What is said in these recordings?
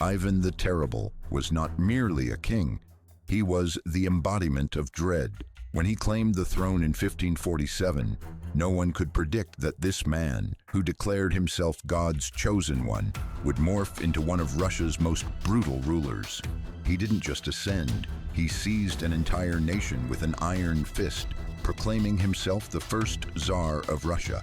Ivan the Terrible was not merely a king, he was the embodiment of dread. When he claimed the throne in 1547, no one could predict that this man, who declared himself God's chosen one, would morph into one of Russia's most brutal rulers. He didn't just ascend, he seized an entire nation with an iron fist, proclaiming himself the first Tsar of Russia.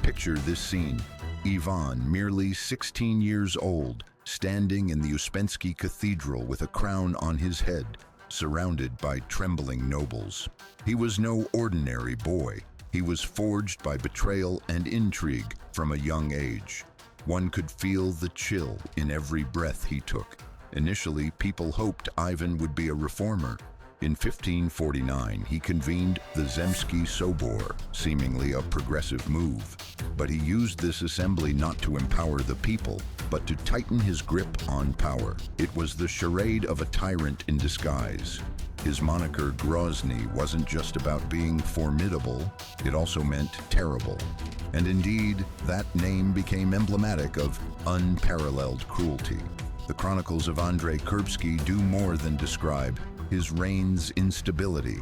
Picture this scene: Ivan, merely 16 years old, standing in the Uspensky Cathedral with a crown on his head, surrounded by trembling nobles. He was no ordinary boy. He was forged by betrayal and intrigue from a young age. One could feel the chill in every breath he took. Initially, people hoped Ivan would be a reformer. In 1549, he convened the Zemsky Sobor, seemingly a progressive move. But he used this assembly not to empower the people, but to tighten his grip on power. It was the charade of a tyrant in disguise. His moniker Grozny wasn't just about being formidable, it also meant terrible. And indeed, that name became emblematic of unparalleled cruelty. The chronicles of Andrei Kurbsky do more than describe his reign's instability.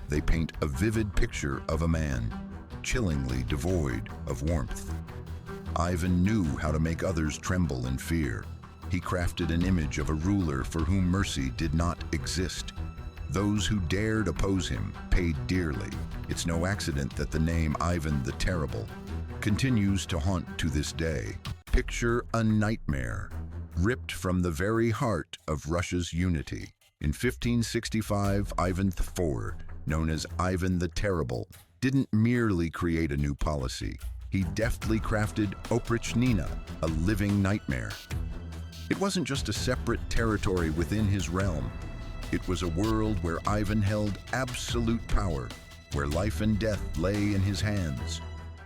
They paint a vivid picture of a man, chillingly devoid of warmth. Ivan knew how to make others tremble in fear. He crafted an image of a ruler for whom mercy did not exist. Those who dared oppose him paid dearly. It's no accident that the name Ivan the Terrible continues to haunt to this day. Picture a nightmare, ripped from the very heart of Russia's unity. In 1565, Ivan IV, known as Ivan the Terrible, didn't merely create a new policy. He deftly crafted Oprichnina, a living nightmare. It wasn't just a separate territory within his realm. It was a world where Ivan held absolute power, where life and death lay in his hands.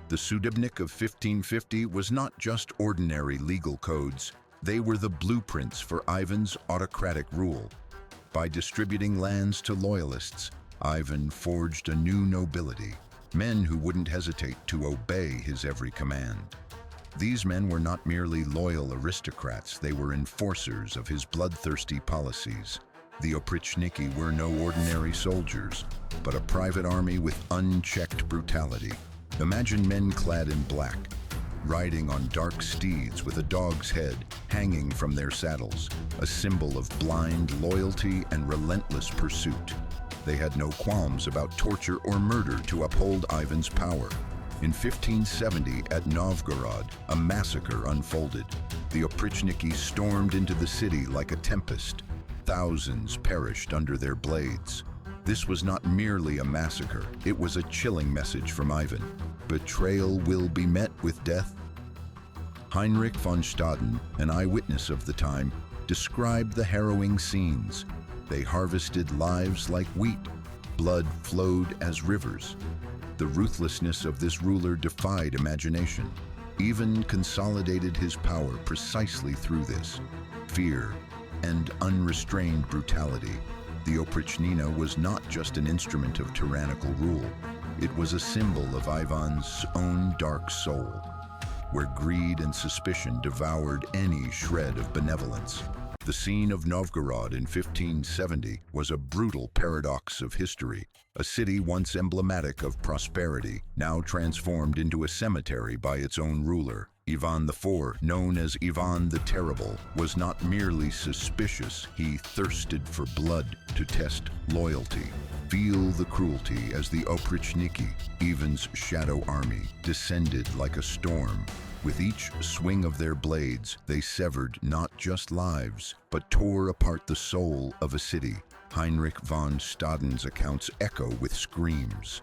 The Sudebnik of 1550 was not just ordinary legal codes. They were the blueprints for Ivan's autocratic rule. By distributing lands to loyalists, Ivan forged a new nobility, men who wouldn't hesitate to obey his every command. These men were not merely loyal aristocrats, they were enforcers of his bloodthirsty policies. The Oprichniki were no ordinary soldiers, but a private army with unchecked brutality. Imagine men clad in black, riding on dark steeds with a dog's head hanging from their saddles, a symbol of blind loyalty and relentless pursuit. They had no qualms about torture or murder to uphold Ivan's power. In 1570, at Novgorod, a massacre unfolded. The Oprichniki stormed into the city like a tempest. Thousands perished under their blades. This was not merely a massacre, it was a chilling message from Ivan. Betrayal will be met with death. Heinrich von Staden, an eyewitness of the time, described the harrowing scenes. They harvested lives like wheat. Blood flowed as rivers. The ruthlessness of this ruler defied imagination. Ivan consolidated his power precisely through this: fear and unrestrained brutality. The Oprichnina was not just an instrument of tyrannical rule. It was a symbol of Ivan's own dark soul, where greed and suspicion devoured any shred of benevolence. The scene of Novgorod in 1570 was a brutal paradox of history. A city once emblematic of prosperity, now transformed into a cemetery by its own ruler. Ivan IV, known as Ivan the Terrible, was not merely suspicious, he thirsted for blood to test loyalty. Feel the cruelty as the Oprichniki, Ivan's shadow army, descended like a storm. With each swing of their blades, they severed not just lives, but tore apart the soul of a city. Heinrich von Staden's accounts echo with screams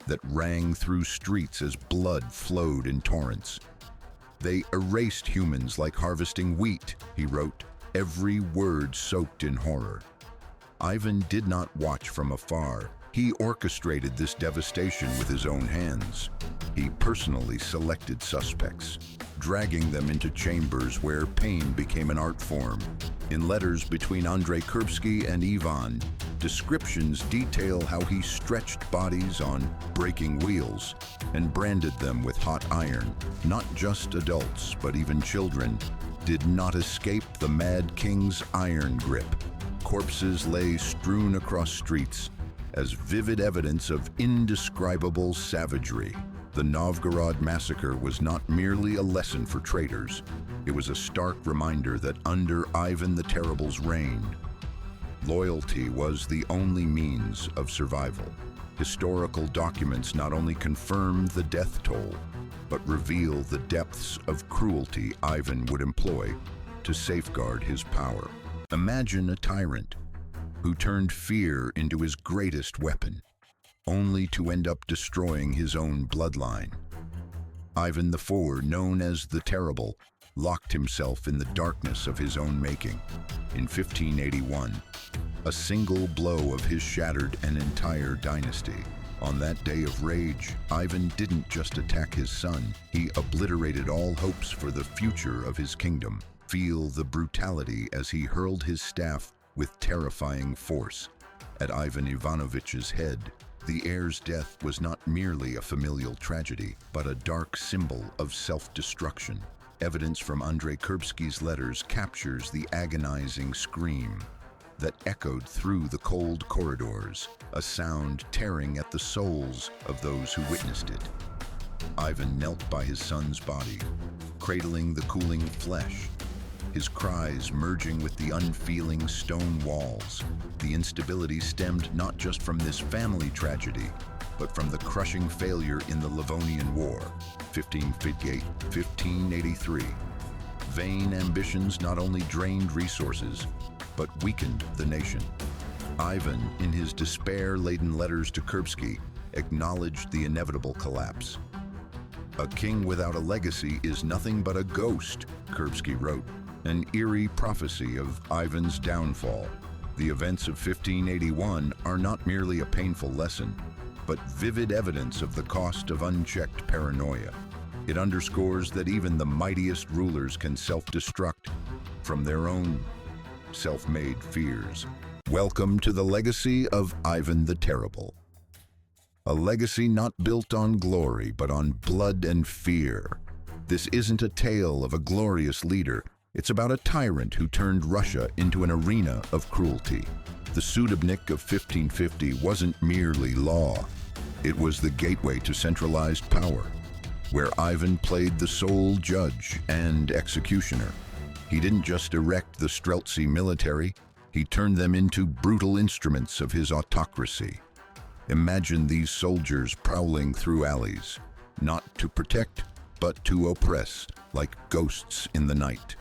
that rang through streets as blood flowed in torrents. They erased humans like harvesting wheat, he wrote, every word soaked in horror. Ivan did not watch from afar. He orchestrated this devastation with his own hands. He personally selected suspects, dragging them into chambers where pain became an art form. In letters between Andrei Kurbsky and Ivan, descriptions detail how he stretched bodies on breaking wheels and branded them with hot iron. Not just adults, but even children, did not escape the Mad King's iron grip. Corpses lay strewn across streets as vivid evidence of indescribable savagery. The Novgorod massacre was not merely a lesson for traitors. It was a stark reminder that under Ivan the Terrible's reign, loyalty was the only means of survival. Historical documents not only confirm the death toll, but reveal the depths of cruelty Ivan would employ to safeguard his power. Imagine a tyrant who turned fear into his greatest weapon, only to end up destroying his own bloodline. Ivan IV, known as the Terrible, locked himself in the darkness of his own making. In 1581, a single blow of his shattered an entire dynasty. On that day of rage, Ivan didn't just attack his son, he obliterated all hopes for the future of his kingdom. Feel the brutality as he hurled his staff with terrifying force at Ivan Ivanovich's head. The heir's death was not merely a familial tragedy, but a dark symbol of self-destruction. Evidence from Andrei Kurbsky's letters captures the agonizing scream that echoed through the cold corridors, a sound tearing at the souls of those who witnessed it. Ivan knelt by his son's body, cradling the cooling flesh, his cries merging with the unfeeling stone walls. The instability stemmed not just from this family tragedy, but from the crushing failure in the Livonian War, 1558-1583. Vain ambitions not only drained resources, but weakened the nation. Ivan, in his despair-laden letters to Kurbsky, acknowledged the inevitable collapse. "A king without a legacy is nothing but a ghost," Kurbsky wrote, an eerie prophecy of Ivan's downfall. The events of 1581 are not merely a painful lesson, but vivid evidence of the cost of unchecked paranoia. It underscores that even the mightiest rulers can self-destruct from their own self-made fears. Welcome to the legacy of Ivan the Terrible. A legacy not built on glory, but on blood and fear. This isn't a tale of a glorious leader. It's about a tyrant who turned Russia into an arena of cruelty. The Sudebnik of 1550 wasn't merely law. It was the gateway to centralized power, where Ivan played the sole judge and executioner. He didn't just erect the Streltsy military, he turned them into brutal instruments of his autocracy. Imagine these soldiers prowling through alleys, not to protect, but to oppress, like ghosts in the night.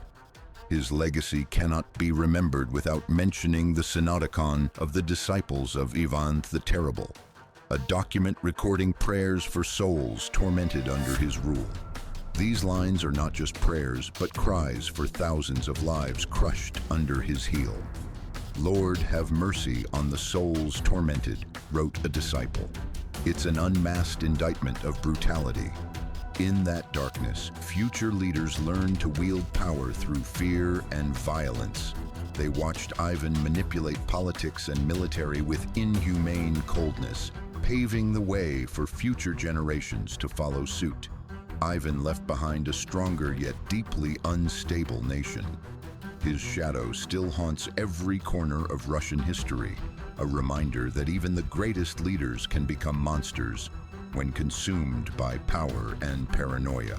His legacy cannot be remembered without mentioning the Synodicon of the disciples of Ivan the Terrible, a document recording prayers for souls tormented under his rule. These lines are not just prayers, but cries for thousands of lives crushed under his heel. "Lord, have mercy on the souls tormented," wrote a disciple. It's an unmasked indictment of brutality. In that darkness, future leaders learned to wield power through fear and violence. They watched Ivan manipulate politics and military with inhumane coldness, paving the way for future generations to follow suit. Ivan left behind a stronger yet deeply unstable nation. His shadow still haunts every corner of Russian history, a reminder that even the greatest leaders can become monsters when consumed by power and paranoia.